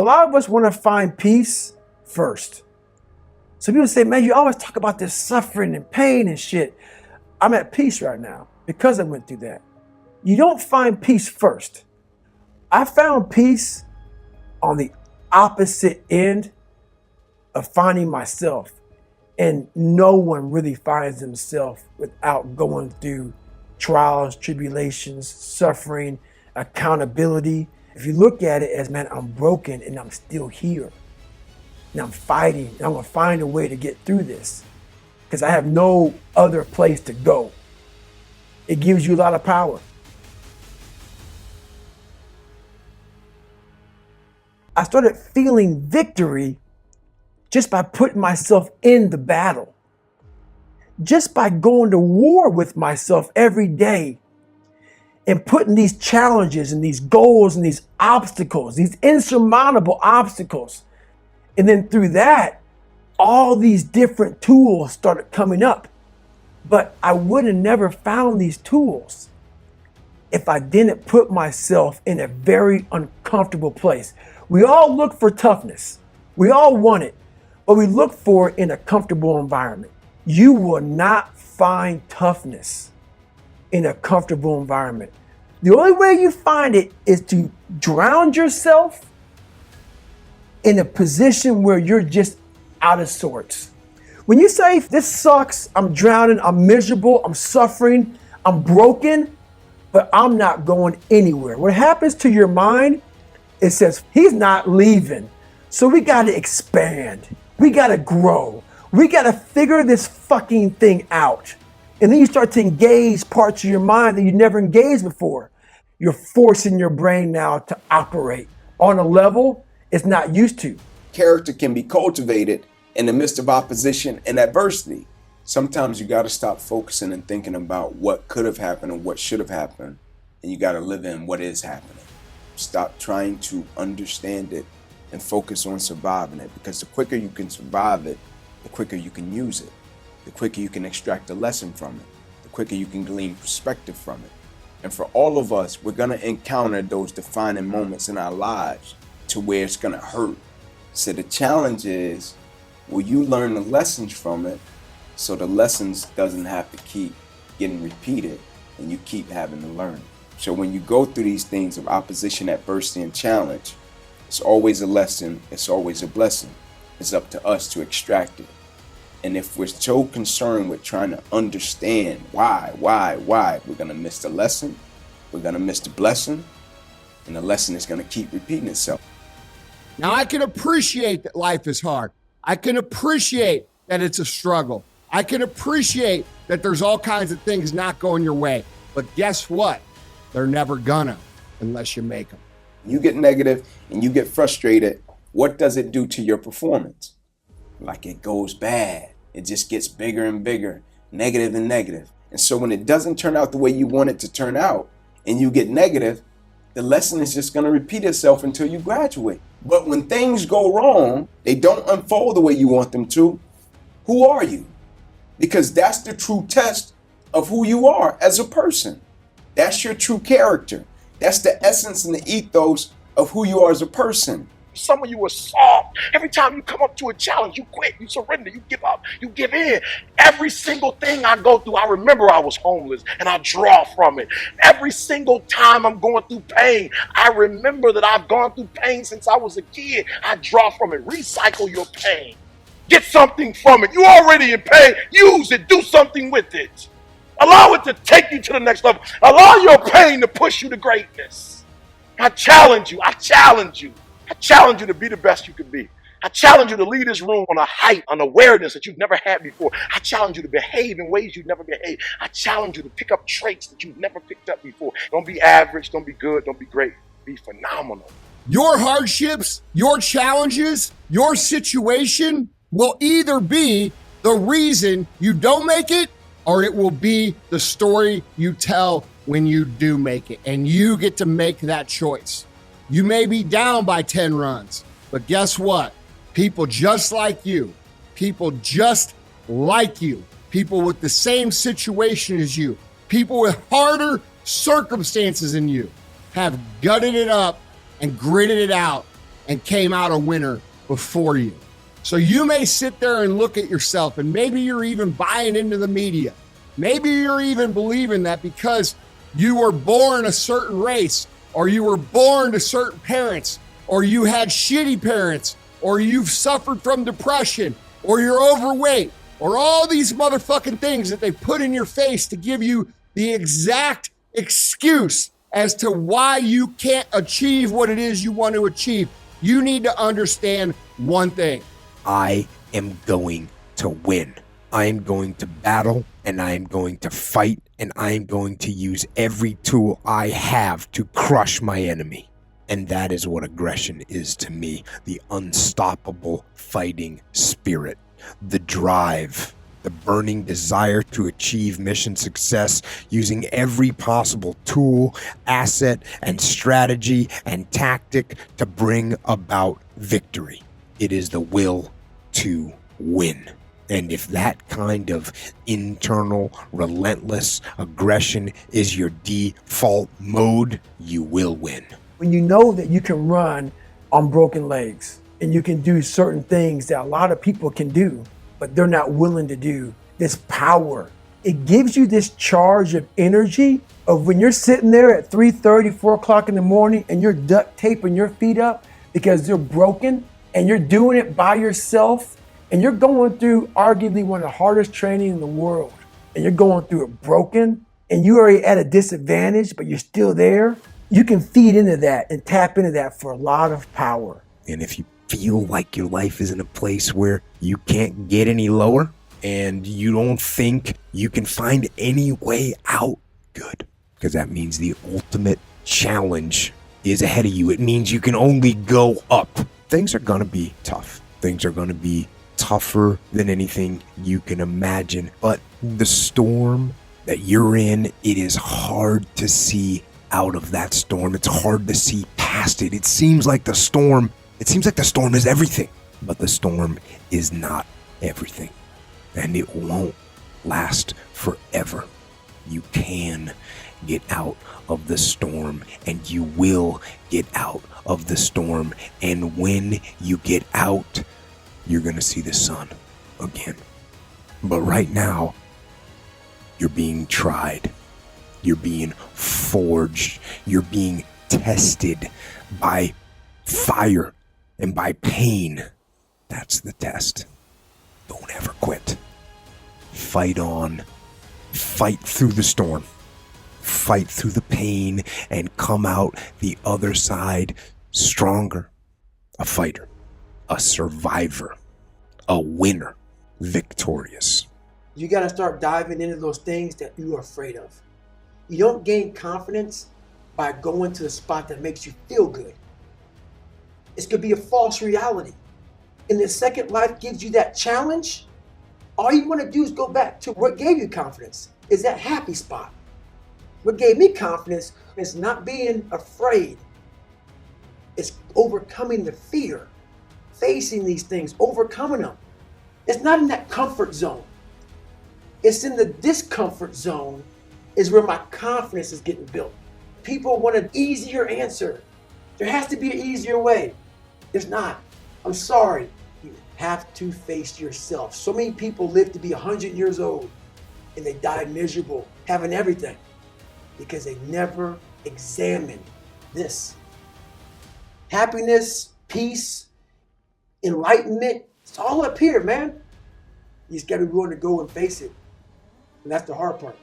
A lot of us want to find peace first. So people say, man, you always talk about this suffering and pain and shit. I'm at peace right now because I went through that. You don't find peace first. I found peace on the opposite end of finding myself. And no one really finds themselves without going through trials, tribulations, suffering, accountability. If you look at it as, man, I'm broken and I'm still here. And I'm fighting and I'm gonna find a way to get through this because I have no other place to go. It gives you a lot of power. I started feeling victory just by putting myself in the battle. Just by going to war with myself every day and putting these challenges and these goals and these obstacles, these insurmountable obstacles. And then through that, all these different tools started coming up. But I would have never found these tools if I didn't put myself in a very uncomfortable place. We all look for toughness. We all want it, but we look for it in a comfortable environment. You will not find toughness in a comfortable environment. The only way you find it is to drown yourself in a position where you're just out of sorts. When you say, this sucks, I'm drowning, I'm miserable, I'm suffering, I'm broken, but I'm not going anywhere. What happens to your mind, it says, he's not leaving. So we gotta expand. We gotta grow. We gotta figure this fucking thing out. And then you start to engage parts of your mind that you never engaged before. You're forcing your brain now to operate on a level it's not used to. Character can be cultivated in the midst of opposition and adversity. Sometimes you got to stop focusing and thinking about what could have happened and what should have happened, and you got to live in what is happening. Stop trying to understand it and focus on surviving it, because the quicker you can survive it, the quicker you can use it, the quicker you can extract a lesson from it, the quicker you can glean perspective from it. And for all of us, we're going to encounter those defining moments in our lives to where it's going to hurt. So the challenge is, will you learn the lessons from it so the lessons doesn't have to keep getting repeated and you keep having to learn? So when you go through these things of opposition, adversity, and challenge, it's always a lesson, it's always a blessing. It's up to us to extract it. And if we're so concerned with trying to understand why, we're gonna miss the lesson, we're gonna miss the blessing, and the lesson is gonna keep repeating itself. Now, I can appreciate that life is hard. I can appreciate that it's a struggle. I can appreciate that there's all kinds of things not going your way. But guess what? They're never gonna unless you make them. You get negative and you get frustrated, what does it do to your performance? Like, it goes bad. It just gets bigger and bigger, negative and negative. And so when it doesn't turn out the way you want it to turn out and you get negative, the lesson is just going to repeat itself until you graduate. But when things go wrong, they don't unfold the way you want them to, who are you? Because that's the true test of who you are as a person. That's your true character. That's the essence and the ethos of who you are as a person. Some of you are soft. Every time you come up to a challenge, you quit, you surrender, you give up, you give in. Every single thing I go through, I remember I was homeless and I draw from it. Every single time I'm going through pain, I remember that I've gone through pain since I was a kid. I draw from it. Recycle your pain. Get something from it. You're already in pain. Use it. Do something with it. Allow it to take you to the next level. Allow your pain to push you to greatness. I challenge you. I challenge you. I challenge you to be the best you can be. I challenge you to lead this room on a height, an awareness that you've never had before. I challenge you to behave in ways you've never behaved. I challenge you to pick up traits that you've never picked up before. Don't be average, don't be good, don't be great. Be phenomenal. Your hardships, your challenges, your situation will either be the reason you don't make it, or it will be the story you tell when you do make it. And you get to make that choice. You may be down by 10 runs, but guess what? People just like you, people with the same situation as you, people with harder circumstances than you have gutted it up and gritted it out and came out a winner before you. So you may sit there and look at yourself, and maybe you're even buying into the media. Maybe you're even believing that because you were born a certain race, or you were born to certain parents, or you had shitty parents, or you've suffered from depression, or you're overweight, or all these motherfucking things that they put in your face to give you the exact excuse as to why you can't achieve what it is you want to achieve. You need to understand one thing. I am going to win. I am going to battle, and I am going to fight, and I am going to use every tool I have to crush my enemy. And that is what aggression is to me. The unstoppable fighting spirit, the drive, the burning desire to achieve mission success using every possible tool, asset, and strategy and tactic to bring about victory. It is the will to win. And if that kind of internal, relentless aggression is your default mode, you will win. When you know that you can run on broken legs and you can do certain things that a lot of people can do, but they're not willing to do, this power, it gives you this charge of energy of when you're sitting there at 3:30, 4 o'clock in the morning and you're duct taping your feet up because they're broken and you're doing it by yourself and you're going through arguably one of the hardest training in the world and you're going through it broken and you're already at a disadvantage, but you're still there. You can feed into that and tap into that for a lot of power. And if you feel like your life is in a place where you can't get any lower and you don't think you can find any way out, good. Because that means the ultimate challenge is ahead of you. It means you can only go up. Things are going to be tough. Things are going to be tougher than anything you can imagine. But the storm that you're in, it is hard to see out of that storm. It's hard to see past it. It seems like the storm is everything, but the storm is not everything, and it won't last forever. You can get out of the storm, and you will get out of the storm, and when you get out, you're gonna see the sun again. But right now, you're being tried. You're being forged. You're being tested by fire and by pain. That's the test. Don't ever quit. Fight on. Fight through the storm. Fight through the pain and come out the other side stronger. A fighter. A survivor. A winner. Victorious. You got to start diving into those things that you are afraid of. You don't gain confidence by going to the spot that makes you feel good. It's going to be a false reality. And the second life gives you that challenge, all you want to do is go back to what gave you confidence, is that happy spot. What gave me confidence is not being afraid. It's overcoming the fear, facing these things, overcoming them. It's not in that comfort zone. It's in the discomfort zone is where my confidence is getting built. People want an easier answer. There has to be an easier way. There's not. I'm sorry. You have to face yourself. So many people live to be 100 years old and they die miserable, having everything, because they never examined this. Happiness, peace, enlightenment, it's all up here, man. You just got to be willing to go and face it. And that's the hard part.